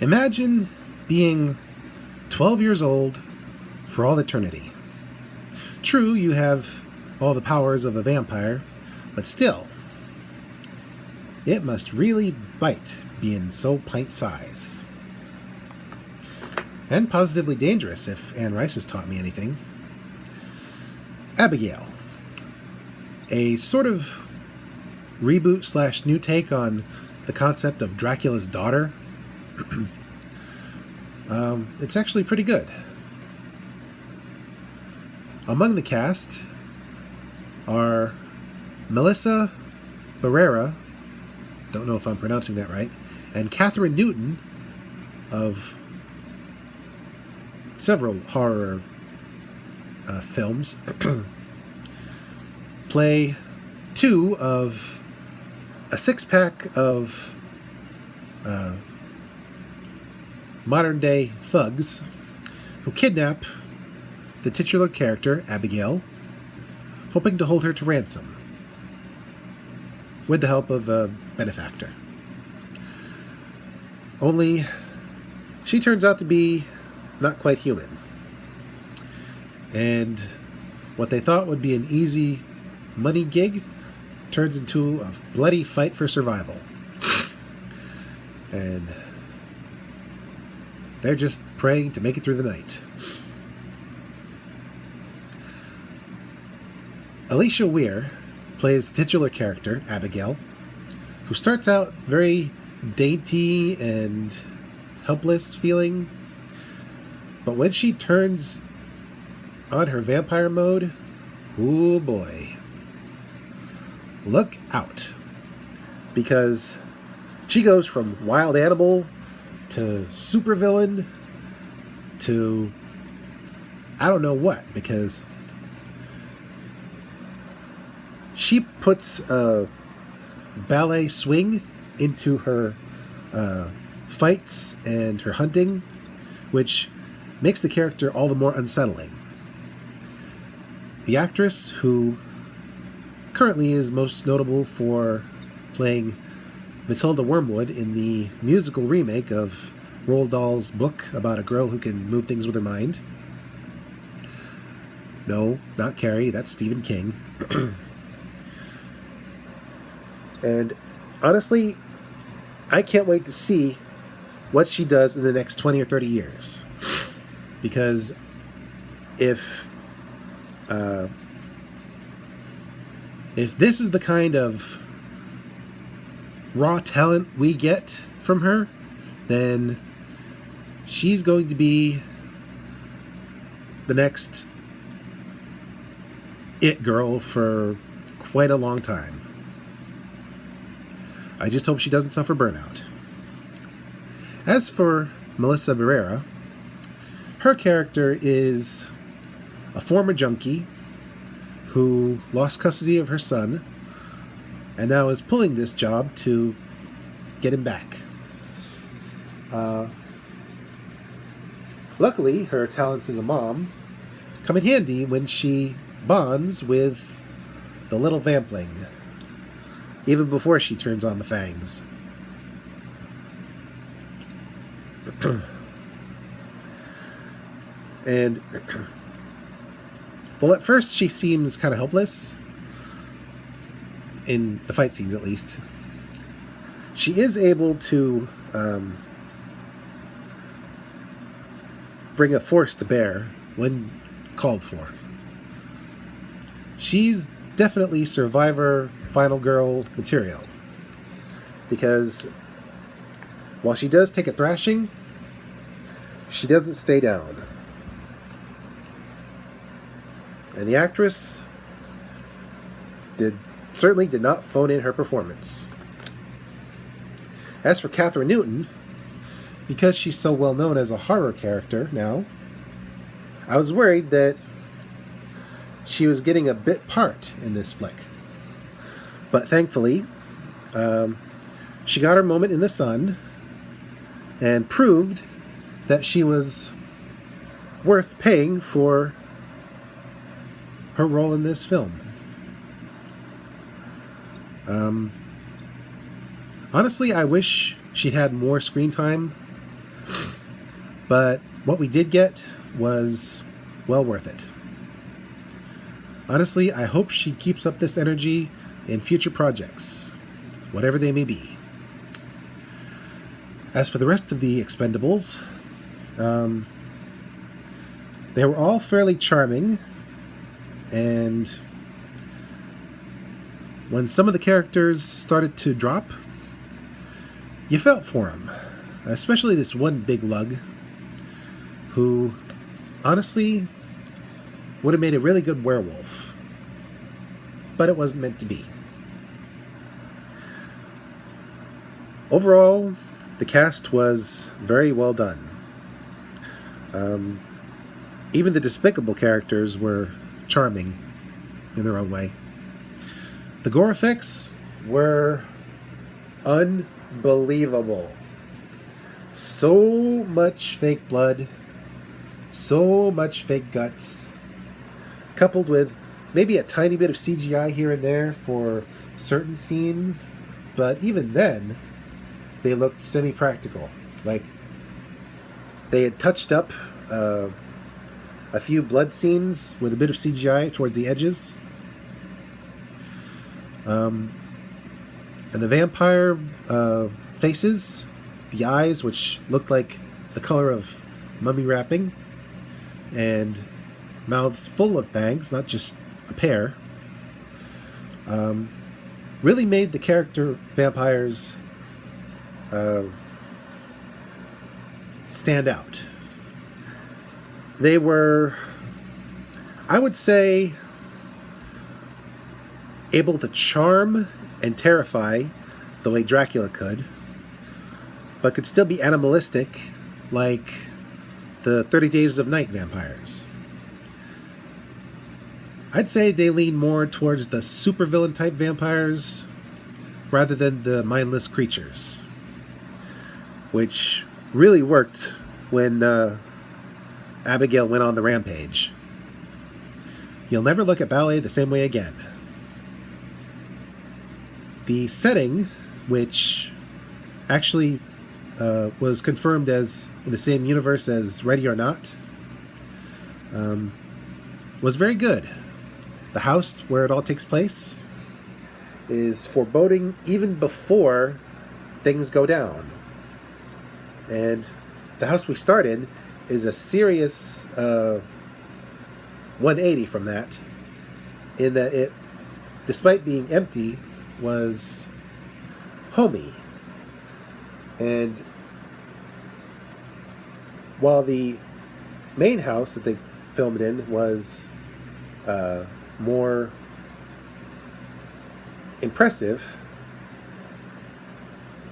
Imagine being 12 years old for all eternity. True, you have all the powers of a vampire, but still, it must really bite being so pint size. And positively dangerous, if Anne Rice has taught me anything. Abigail, a sort of reboot / new take on the concept of Dracula's daughter. It's actually pretty good. Among the cast are Melissa Barrera, don't know if I'm pronouncing that right, and Catherine Newton of several horror films play two of a six-pack of modern-day thugs who kidnap the titular character, Abigail, hoping to hold her to ransom with the help of a benefactor. Only she turns out to be not quite human. And what they thought would be an easy money gig turns into a bloody fight for survival. And they're just praying to make it through the night. Alicia Weir plays the titular character, Abigail, who starts out very dainty and helpless feeling, but when she turns on her vampire mode, oh boy, look out, because she goes from wild animal to supervillain to I don't know what, because she puts a ballet swing into her fights and her hunting, which makes the character all the more unsettling. The actress, who currently is most notable for playing Matilda Wormwood in the musical remake of Roald Dahl's book about a girl who can move things with her mind. No, not Carrie, that's Stephen King. And honestly, I can't wait to see what she does in the next 20 or 30 years. Because if this is the kind of raw talent we get from her, then she's going to be the next it girl for quite a long time. I just hope she doesn't suffer burnout. As for Melissa Barrera, her character is a former junkie who lost custody of her son and now is pulling this job to get him back. Luckily, her talents as a mom come in handy when she bonds with the little vampling, even before she turns on the fangs. And, well, at first she seems kind of helpless, in the fight scenes at least. She is able to bring a force to bear when called for. She's definitely Survivor Final Girl material, because while she does take a thrashing, she doesn't stay down. And the actress certainly did not phone in her performance. As for Catherine Newton, because she's so well known as a horror character now, I was worried that she was getting a bit part in this flick. But thankfully, she got her moment in the sun and proved that she was worth paying for her role in this film. Honestly, I wish she'd had more screen time But what we did get was well worth it. Honestly, I hope she keeps up this energy in future projects, whatever they may be. As for the rest of the Expendables, they were all fairly charming, and when some of the characters started to drop, you felt for them. Especially this one big lug, who honestly would have made a really good werewolf, but it wasn't meant to be. Overall, the cast was very well done. Even the despicable characters were charming in their own way. The gore effects were unbelievable. So much fake blood, so much fake guts, coupled with maybe a tiny bit of CGI here and there for certain scenes, but even then, they looked semi-practical. Like, they had touched up a few blood scenes with a bit of CGI toward the edges. And the vampire faces, the eyes, which looked like the color of mummy wrapping, and mouths full of fangs, not just a pair, really made the character vampires stand out. They were, I would say, able to charm and terrify the way Dracula could, but could still be animalistic like the 30 Days of Night vampires. I'd say they lean more towards the supervillain type vampires rather than the mindless creatures, which really worked when Abigail went on the rampage. You'll never look at ballet the same way again. The setting, which actually was confirmed as in the same universe as Ready or Not, was very good. The house where it all takes place is foreboding even before things go down. And the house we start in is a serious 180 from that, in that it, despite being empty, was homey. And while the main house that they filmed in was more impressive,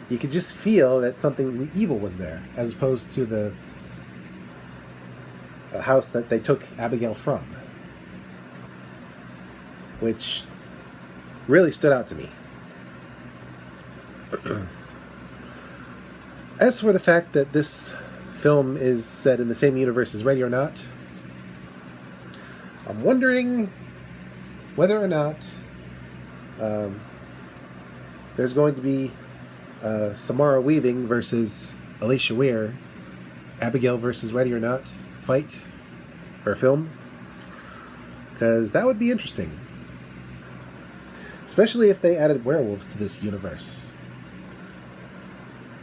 you could just feel that something evil was there, as opposed to the house that they took Abigail from, which really stood out to me. As for the fact that this film is set in the same universe as Ready or Not, I'm wondering whether or not there's going to be Samara Weaving versus Alicia Weir, Abigail versus Ready or Not fight or film, because that would be interesting, especially if they added werewolves to this universe.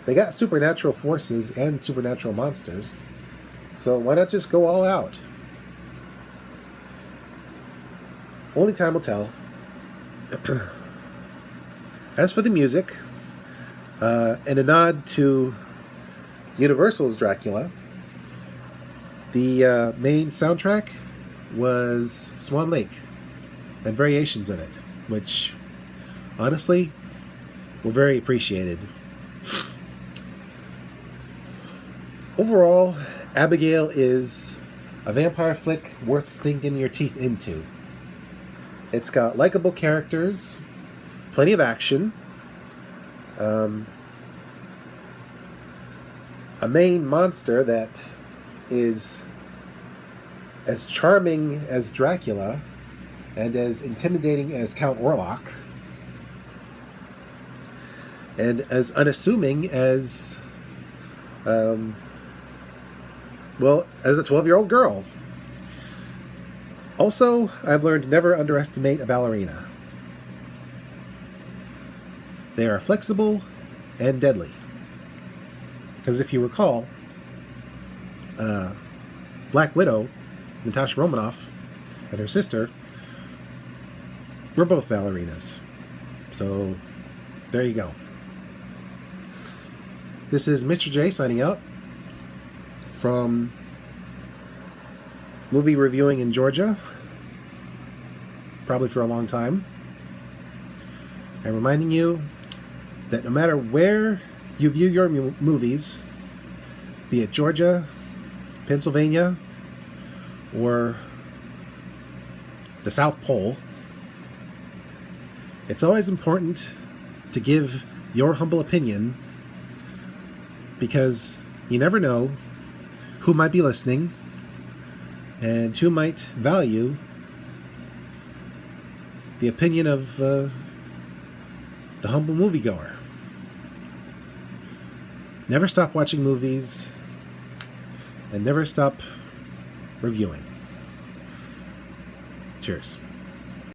They got supernatural forces and supernatural monsters, so why not just go all out? Only time will tell. As for the music, and a nod to Universal's Dracula, the main soundtrack was Swan Lake and variations of it, which honestly were very appreciated. Overall, Abigail is a vampire flick worth sinking your teeth into. It's got likable characters, plenty of action, a main monster that is as charming as Dracula and as intimidating as Count Orlok, and as unassuming as Well, as a 12-year-old girl. Also, I've learned never underestimate a ballerina. They are flexible and deadly. Because if you recall, Black Widow, Natasha Romanoff, and her sister were both ballerinas. So, there you go. This is Mr. J signing out from movie reviewing in Georgia, probably for a long time. I'm reminding you that no matter where you view your movies, be it Georgia, Pennsylvania, or the South Pole, it's always important to give your humble opinion, because you never know who might be listening and who might value the opinion of the humble moviegoer. Never stop watching movies and never stop reviewing. Cheers.